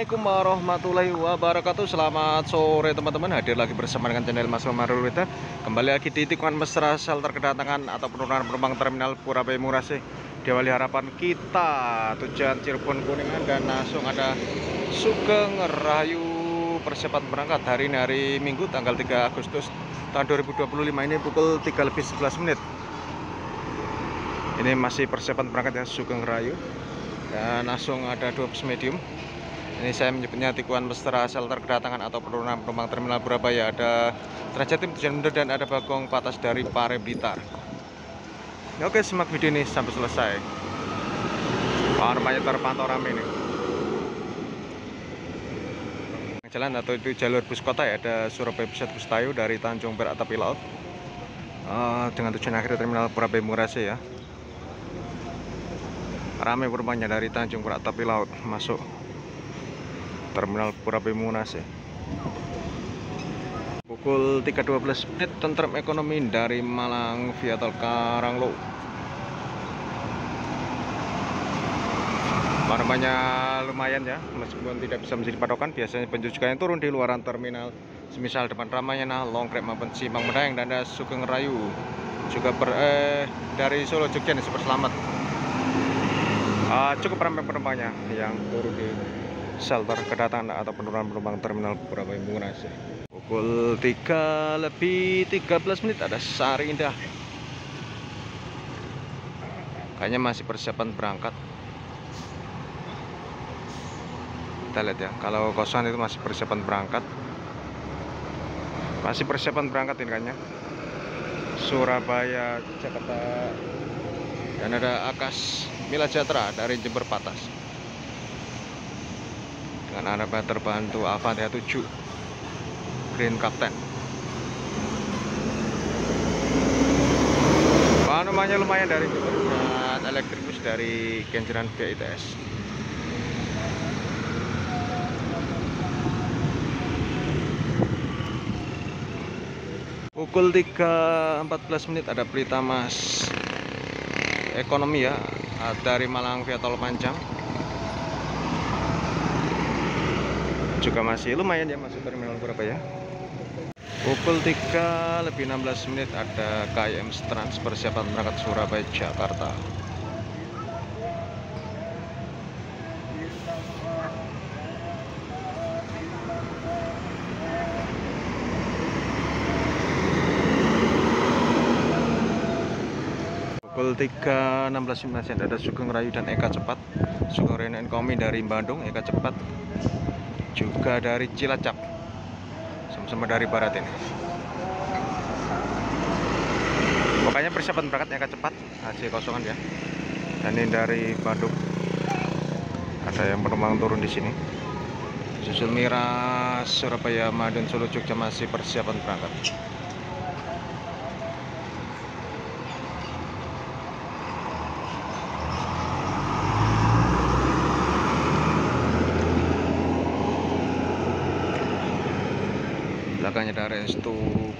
Assalamualaikum warahmatullahi wabarakatuh. Selamat sore teman-teman. Hadir lagi bersama dengan channel Mas Romarul Wita. Kembali lagi di tikungan mesra shelter kedatangan atau penurunan penumpang terminal Purabaya Murase. Di awali harapan kita tujuan Cirebon Kuningan dan langsung ada Sugeng Rahayu. Persiapan berangkat hari ini hari Minggu tanggal 3 Agustus tahun 2025 ini pukul 3:11. Ini masih persiapan berangkat ya Sugeng Rahayu. Dan langsung ada 2 bus medium. Ini saya menyebutnya tikungan mesra shelter kedatangan atau penurunan penumpang terminal Purabaya. Ada Trans-Jatim tujuan Mender dan ada Bagong Patas dari Pare Blitar. Oke, simak video ini sampai selesai. Namanya terpantau rame nih. Jalan atau itu jalur bus kota ya, ada Surabaya Pusat Bus Tayu dari Tanjung Perak Tepi Laut dengan tujuan akhir terminal Purabaya Murase ya. Ramai penumpangnya dari Tanjung Perak Tepi Laut masuk terminal Purabaya Murase. Pukul 3:12 tentrem ekonomi dari Malang via tol Karanglo. Warnanya lumayan ya, meskipun tidak bisa menjadi patokan. Biasanya penjual yang turun di luaran terminal, semisal depan Ramayana, Longkrek maupun Simpang Medayang dan ada Sugeng Rahayu. Juga dari Solo Jogja nih, super selamat. Cukup ramai penumpangnya yang turun di shelter kedatangan atau penurunan penumpang terminal Purabaya Murase. Pukul 3:13 ada Sari Indah. Kayaknya masih persiapan berangkat. Kita lihat ya, kalau kosong itu masih persiapan berangkat. Masih persiapan berangkat ini kayaknya. Surabaya, Jakarta. Dan ada Akas Mila Jatra dari Jember Patas. Dengan arah terbantu Avantia 7 Green Captain. Namanya lumayan dari Jember dan elektrikus dari Kenjeran VITS. Pukul 3:14 ada Pelita Mas ekonomi ya, dari Malang via tol Panjang. Juga masih lumayan ya masuk terminal Purabaya. Pukul 3:16 ada KM Trans persiapan berangkat Surabaya Jakarta. Pukul 3:16 ada Sugeng Rahayu dan Eka Cepat. Sugeng Rahayu dan Komi dari Bandung, Eka Cepat juga dari Cilacap, sama-sama dari barat ini. Pokoknya persiapan berangkat Eka Cepat hasil kosongan ya. Dan ini dari Bandung ada yang penumpang turun di sini. Susul Miras, Surabaya, Madiun, Solo, Jogja masih persiapan berangkat. Belakangnya dari Restu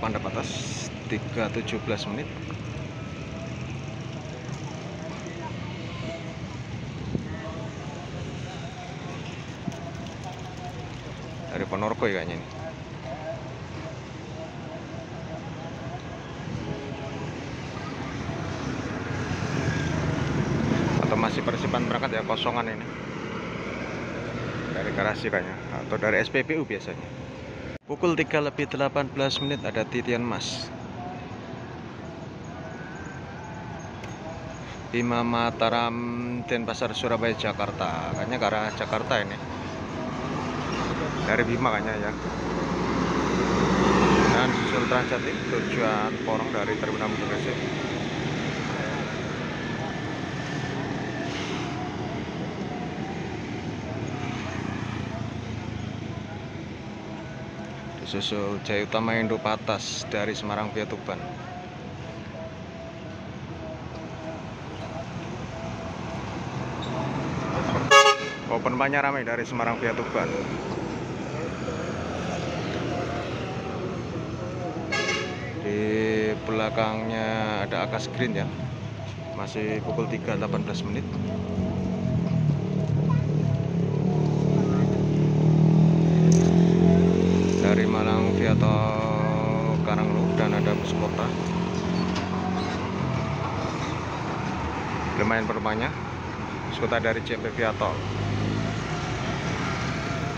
Panda Patas 3:17. Dari Ponorogo ya kayaknya ini. Atau masih persiapan berangkat ya, kosongan ini. Dari garasi kayaknya atau dari SPBU biasanya. Pukul 3:18 ada Titian Mas Bima Mataram Denpasar Surabaya Jakarta. Kayaknya ke arah Jakarta ini. Dari Bima kayaknya ya. Dan susul Trans-Jatim tujuan Porong dari terminal Murase. Susul Jaya Utama Indo Patas dari Semarang via Tuban. Penumpangnya ramai dari Semarang via Tuban. Di belakangnya ada Akas Green ya. Masih pukul 3:18. dari Malang via tol Karanglo dan ada bus kota. Lumayan penumpangnya. Bus kota dari CMP via tol.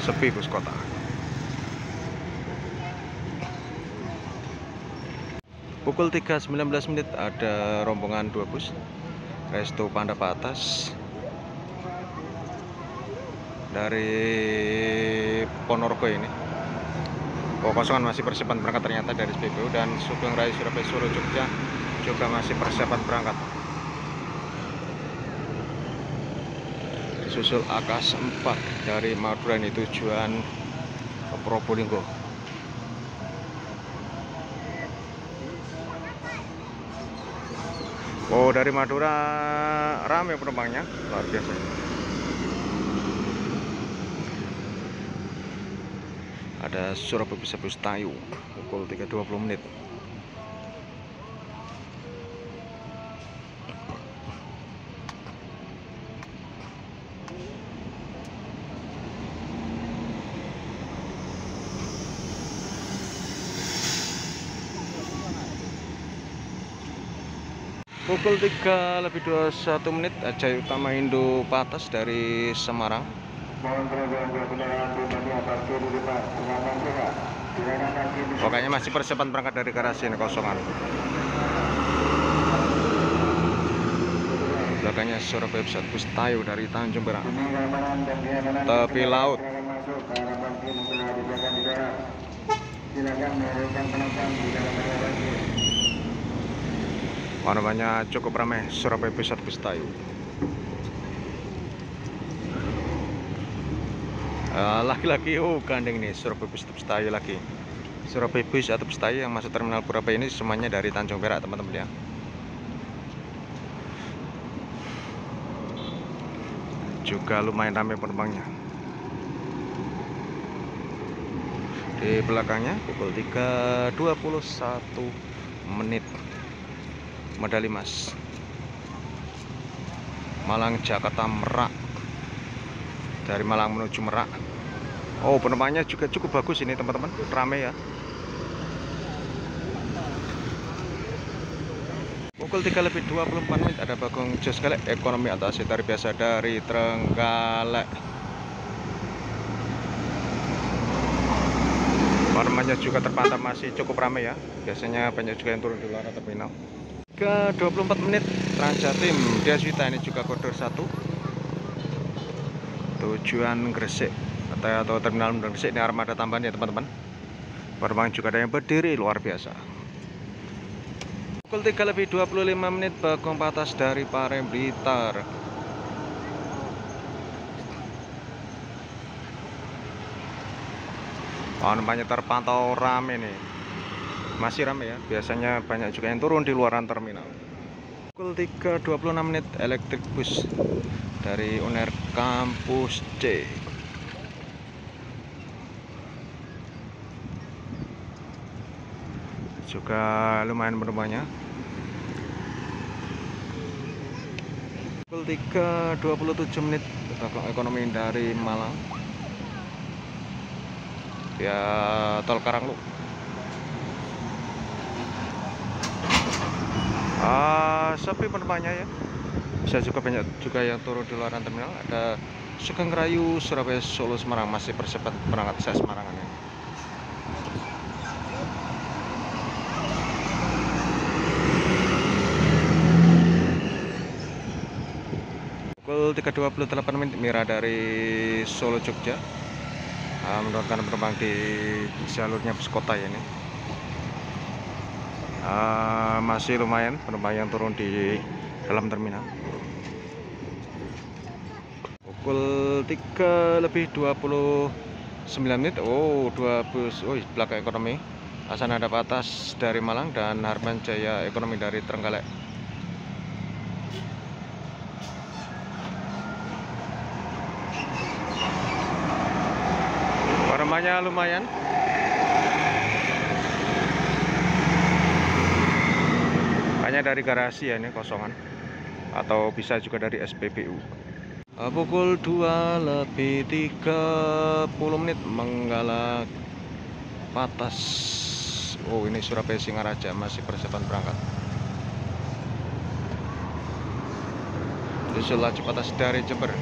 Sepi bus kota. Pukul 3.19 ada rombongan 2 bus Resto Pandapa Atas dari Ponorogo ini. Kosongan masih persiapan berangkat ternyata dari SPBU, dan Sugeng Raya Surabaya Solo Jogja juga masih persiapan berangkat. Susul Akas 4 dari Madura ini tujuan ke Probolinggo. Oh, dari Madura ramai penumpangnya, luar biasa. Ada Surabaya Bus Tayu pukul 3.20. Pukul 3.21 Ajai Utama Indo Patas dari Semarang. Pokoknya masih persiapan berangkat dari garasi ini kosongan. Belakangnya Surabaya Bus Tayu dari Tanjung Perak, tepi laut. Warnanya cukup ramai Surabaya Bus Tayu. Laki-laki gandeng nih Surabaya Bus Tayu lagi. Surabaya Bus Tayu yang masuk terminal Purabaya ini semuanya dari Tanjung Perak, teman-teman ya. Juga lumayan ramai penumpangnya. Di belakangnya pukul 3.21 medali emas Malang Jakarta Merak, dari Malang menuju Merak. Oh, penumpangnya juga cukup bagus ini teman-teman, ramai ya. Pukul 3.24 ada Bagong Jos Galek ekonomi atas tarif biasa dari Trenggalek. Warnanya juga terpantau masih cukup ramai ya. Biasanya banyak juga yang turun di luar terminal. Ke 24 Transjatim Diaswita ini juga koridor 1 tujuan Gresik atau terminal Gresik. Ini armada tambahan ya teman-teman. Penumpang juga ada yang berdiri, luar biasa. Pukul 3.25 Bagong Patas dari Parem Blitar. Penumpangnya terpantau ramai nih. Masih ramai ya, biasanya banyak juga yang turun di luaran terminal. Pukul 3.26 elektrik bus dari Uner Kampus C. Juga lumayan penumpangnya. Pukul 3.27 Bagong ekonomi dari Malang via tol Karanglo. Sepi penumpangnya ya. Bisa juga banyak juga yang turun di luaran terminal. Ada Sugeng Rayu Surabaya Solo Semarang masih persiapan berangkat saya Semarang ini. Pukul 3.28 Mira dari Solo Jogja menurunkan penumpang di jalurnya bus kota ya ini. Masih lumayan penumpang yang turun di dalam terminal. Pukul 3.29 oh, 2 bus belakang ekonomi Hasanada Patas dari Malang dan Harman Jaya ekonomi dari Trenggalek. Warnanya lumayan. Hanya dari garasi ya ini kosongan, atau bisa juga dari SPBU. Pukul 2.30 Menggala Patas. Oh, ini Surabaya Singaraja masih persiapan berangkat. Susul laju Patas dari Jember.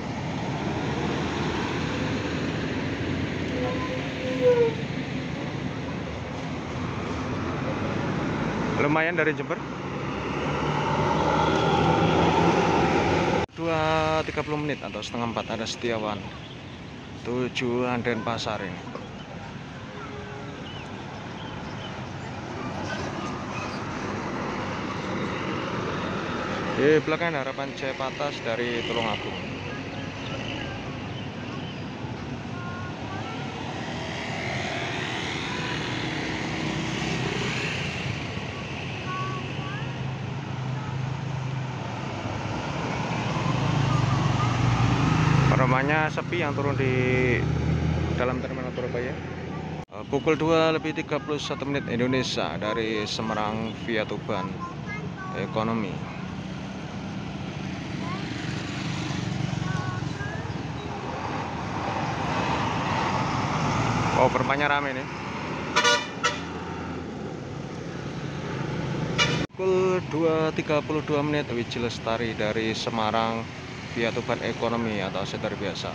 Lumayan dari Jember. 2.30 menit atau setengah 4 ada Setiawan. Tujuan Denpasar ini. Di belakang Harapan Jaya Patas dari Tulungagung. Penumpangnya sepi yang turun di dalam terminal Surabaya. Pukul 2:31 menit Indonesia dari Semarang via Tuban Ekonomi. Oh, penumpangnya rame nih. Pukul 2:32 menit Wiji Lestari dari Semarang via Tuban Ekonomi atau seter biasa.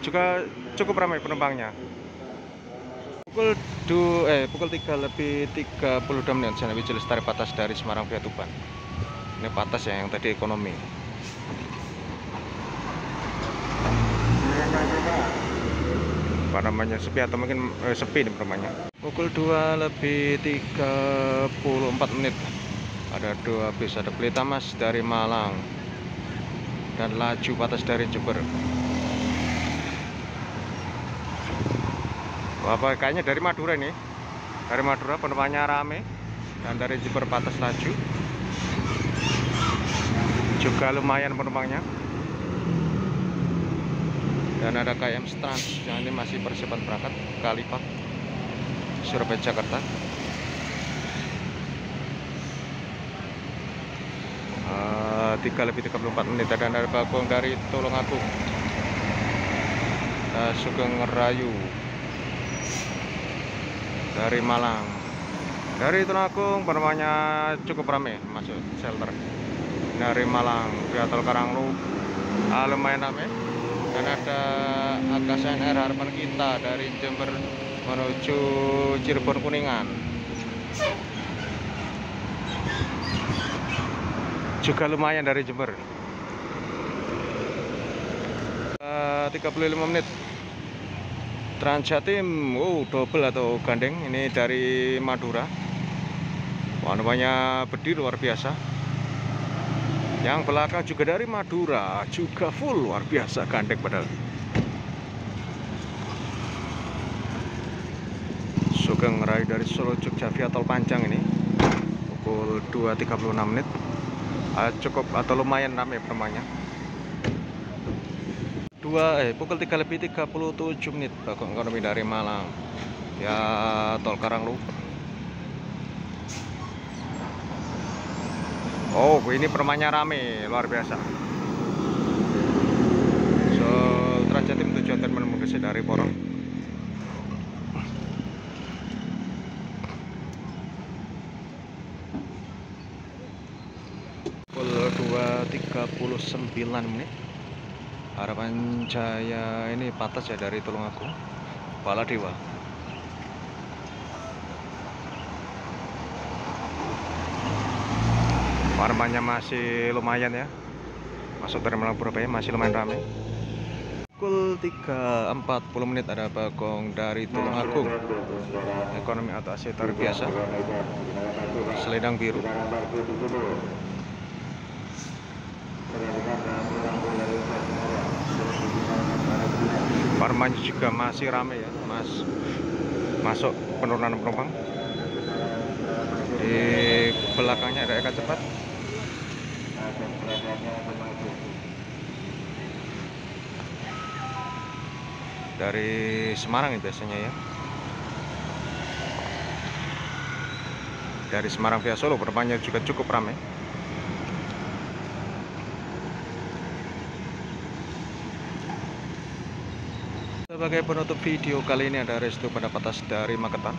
Juga cukup ramai penumpangnya. Pukul 3:32 menit Wiji Lestari Patas dari Semarang via Tuban. Ini Patas ya, yang tadi Ekonomi. Namanya sepi atau mungkin sepi nih penumpangnya. Pukul 2:34 menit ada 2 bis, ada Pelita Mas dari Malang dan Laju Patas dari Jember. Wah, kayaknya dari Madura nih, dari Madura penumpangnya rame, dan dari Jember Patas Laju juga lumayan penumpangnya. Dan ada KM Trans yang ini masih persiapan berangkat Kalipak Surabaya Jakarta. 3:34 menit ada Bagong dari Tulungagung, Sugeng Rayu dari Malang. Dari Tulungagung penumpangnya cukup ramai masuk shelter. Dari Malang via Tol Karanglu lumayan ramai. Dan ada AKSNR Harapan Kita dari Jember menuju Cirebon Kuningan. Juga lumayan dari Jember. 35 menit Transjatim, double atau gandeng ini dari Madura. Wah, namanya berdiri luar biasa. Yang belakang juga dari Madura, juga full luar biasa gandeng padahal. Sugeng Rayu dari Solo Jogja via Tol Panjang ini pukul 2:36 menit. Cukup atau lumayan ramai penumpangnya. Pukul 3:37 menit Bagong Ekonomi dari Malang ya Tol Karanglu. Oh, ini penumpangnya rame luar biasa. So, Transjatim tujuan terminal Mugesi dari Porong. Pukul 2:39 menit Harapan Jaya ini Patas ya dari Tulungagung Baladewa. Warmanya masih lumayan ya, masuk terminal Surabaya masih lumayan ramai. Pukul 3:40 menit ada Bagong dari Tulungagung Ekonomi atau seter biasa selendang biru. Warmanya juga masih ramai ya, masuk penurunan penumpang. Di belakangnya ada Eka Cepat. Dari Semarang ya biasanya ya. Dari Semarang via Solo penumpangnya juga cukup ramai. Sebagai penutup video kali ini ada Restu Pendapatas dari Magetan.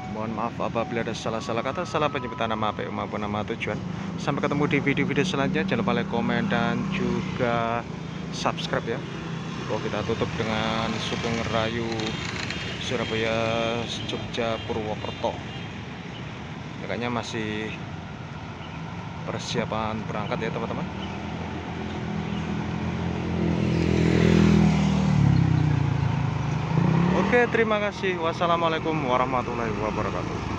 Mohon maaf apabila ada salah-salah kata, salah penyebutan nama APU maupun nama tujuan. Sampai ketemu di video-video selanjutnya. Jangan lupa like, komen, dan juga subscribe ya. Bahwa kita tutup dengan Sugeng Rayu Surabaya Jogja Purwokerto. Kayaknya masih persiapan berangkat ya teman-teman. Oke, terima kasih. Wassalamualaikum warahmatullahi wabarakatuh.